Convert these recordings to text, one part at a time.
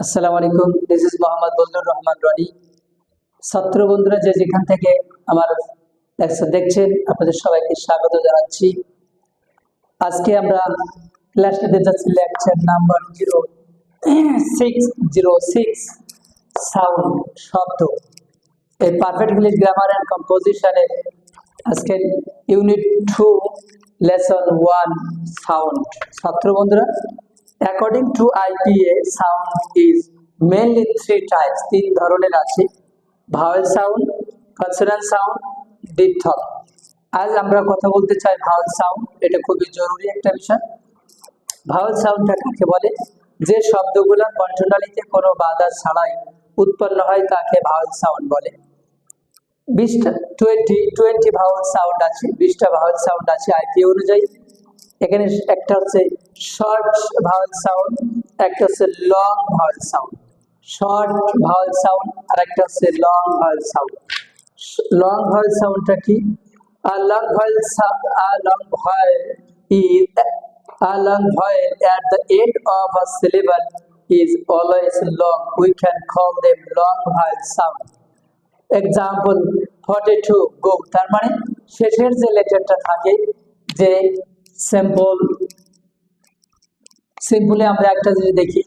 আসসালামু আলাইকুম, this is Mohammad Bazlur Rahman Roni. ছাত্র বন্ধুরা যে যেখান থেকে আমার লেকচার দেখছেন, আপনাদের সবাইকে স্বাগত জানাচ্ছি। আজকে আমরা ক্লাস নিতে যাচ্ছি লেকচার নাম্বার 0606, সাউন্ড, শব্দ। এই পারফেক্ট ইংলিশ গ্রামার অ্যান্ড কম্পোজিশনের আজকের ইউনিট 2, লেসন 1, সাউন্ড। ছাত্র বন্ধুরা, according to IPA, sound is mainly three types, তিন ধরনের আছে: ভাওয়েল সাউন্ড, কনসোনেন্ট সাউন্ড, ডিপথল। আজ আমরা কথা বলতে চাই ভাওয়েল সাউন্ড। এটা খুবই জরুরি একটা বিষয়। ভাওয়েল সাউন্ডটা কাকে বলে? যে শব্দগুলো কণ্ঠনালীতে কোনো বাধা ছাড়াই উৎপন্ন হয় তাকে ভাওয়েল সাউন্ড বলে। 20 ভাওয়েল সাউন্ড আছে, 20টা ভাওয়েল সাউন্ড আছে আইপিএ অনুযায়ী। এখানে একটা হচ্ছে শর্ট ভাওয়েল সাউন্ড, একটা হচ্ছে long vowel sound. Short vowel sound আর একটা হচ্ছে long vowel sound. Long vowel সাউন্ডটা কি? A long vowel at the end of a syllable is always long. We can call them long vowel sound. Example 42, go. তার মানে শেষের যে লেটারটা থাকে, যে সিম্পলি আমরা একটা যদি দেখি,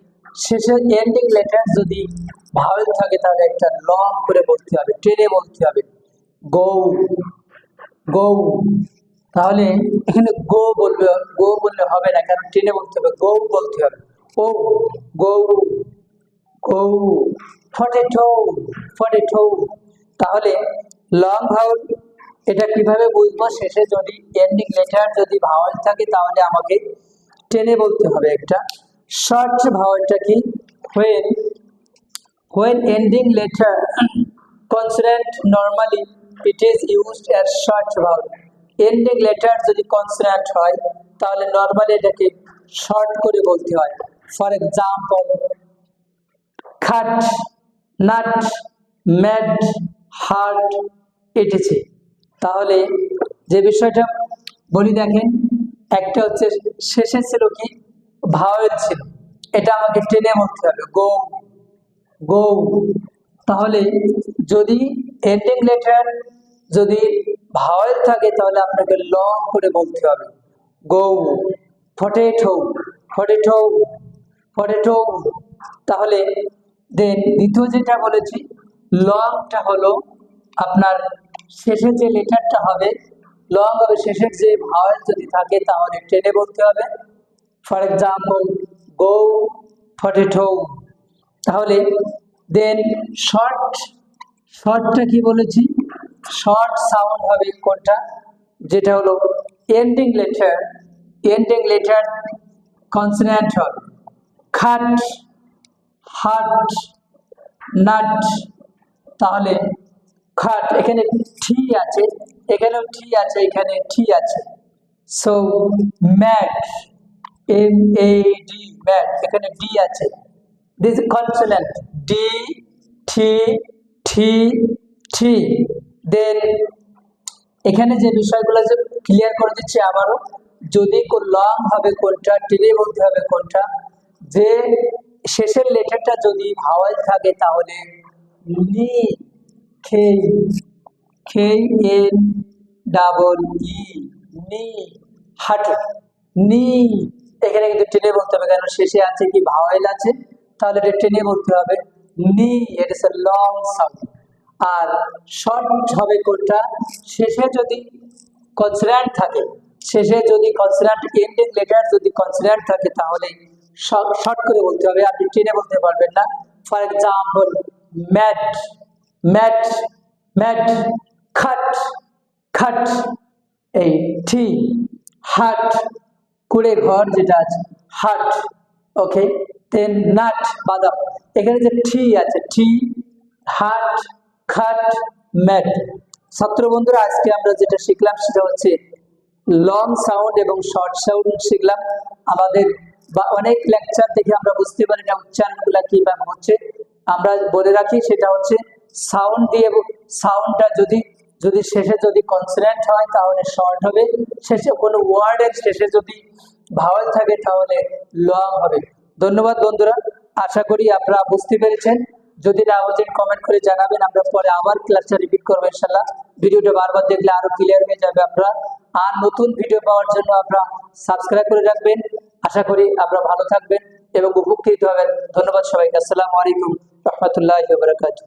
শেষের এন্ডিং লেটার যদি ভাওয়েল থাকে তাহলে একটা লং করে বলতে হবে, টেনে বলতে হবে। গো, গো। তাহলে এখানে গো বললে হবে না, কারণ টেনে বলতে হবে, গো বলতে হবে। ও, গো, গো। 42। তাহলে লং ভাওয়েল, এটা কিভাবে বুঝবো? শেষে যদি এন্ডিং লেটার যদি ভাওয়েল থাকে তাহলে আমাকে টেনে বলতে হবে একটা। শর্ট ভাওয়েলটা কি? when ending letter consonant, normally it is used as short vowel. ending letter যদি কনসোনেন্ট হয় তাহলে নরমালি এটাকে শর্ট করে বলতে হয়। ফর এক্সাম্পল, খাট, নাট, ম্যাড, হার্ট, এটিসি। তাহলে যে বিষয়টা বলি দেখেন, একটা হচ্ছে শেষে ছিল কি? ভাওয়েল ছিল, এটা আমাকে টেনে বলতে হবে, গো, গো। তাহলে যদি এন্ডিং লেটার যদি ভাওয়েল থাকে তাহলে আপনাকে লং করে বলতে হবে, গো। 42। তাহলে দেন দ্বিতীয় যেটা বলেছি, লংটা হলো আপনার শেষে যে লেটারটা হবে লং হবে, শেষের যে ভাওয়েল যদি থাকে তাহলে টেনে বলতে হবে। ফর এক্সাম্পল, গো 42। তাহলে দেন শর্টটা কি বলেছি? শর্ট সাউন্ড হবে কোনটা? যেটা হলো এন্ডিং লেটার কনসোনেন্ট হবে। খাট, হাট, নাট। তাহলে খাট, এখানে ঠি আছে, এখানেও ঠি আছে, এখানে ঠি আছে। সো ম্যাট, MAD, ম্যাট, এখানে ডি আছে। দিস কনসোনেন্ট, ডি, ঠি, ঠি, ঠি। দেন এখানে যে বিষয়গুলো যে ক্লিয়ার করে দিচ্ছি আবারও, যদি লং হবে কোনটা, টেনে বলতে হবে কোনটা। যে শেষের লেটারটা যদি ভাওয়েল থাকে তাহলে নি, KNEE, নি, হাঁটু, নি। এখানে কিন্তু টেনে বলতে হবে, কারণ শেষে আছে কি? ভাওয়েল আছে, তাহলে এটা টেনে বলতে হবে, নি। এটা হচ্ছে লং সাউন্ড। আর শর্ট হবে কোনটা? শেষে যদি কনসোনেন্ট থাকে, এন্ডিং লেটার যদি কনসোনেন্ট থাকে তাহলে শর্ট করে বলতে হবে, আপনি টেনে বলতে পারবেন না। For example, mat, mat, mat, খাট, খাট, এই ঠি, হাট, কুড়ে ঘর যেটা আছে, হাট। ওকে, দেন নাট, বাদাম। এখানে যে ঠি আছে, ঠি, হাট, খাট, ম্যাট। ছাত্র বন্ধুরা, আজকে আমরা যেটা শিখলাম সেটা হচ্ছে লং সাউন্ড এবং শর্ট সাউন্ড শিখলাম। আমাদের অনেক লেকচার দেখে আমরা বুঝতে পারি না উচ্চারণগুলো কিভাবে হচ্ছে। আমরা বলে রাখি, সেটা হচ্ছে সাউন্ড দিয়ে, সাউন্ডটা যদি শেষে যদি কনসোনেন্ট হয় তাহলে শর্ট হবে, শেষে কোনো ওয়ার্ডের শেষে যদি ভাওয়েল থাকে তাহলে লং হবে। ধন্যবাদ বন্ধুরা। আশা করি আপনারা বুঝতে পেরেছেন। যদি না বুঝেন কমেন্ট করে জানাবেন, আমরা পরে আবার ক্লাসটা রিপিট করবো ইনশাল্লাহ। ভিডিওটা বারবার দেখলে আরো ক্লিয়ার হয়ে যাবে আপনারা। আর নতুন ভিডিও পাওয়ার জন্য আপনারা সাবস্ক্রাইব করে রাখবেন। আশা করি আপনারা ভালো থাকবেন এবং উপকৃত হবেন। ধন্যবাদ সবাইকে। আসসালামু আলাইকুম রহমতুল্লাহি ওয়া বারাকাতুহু।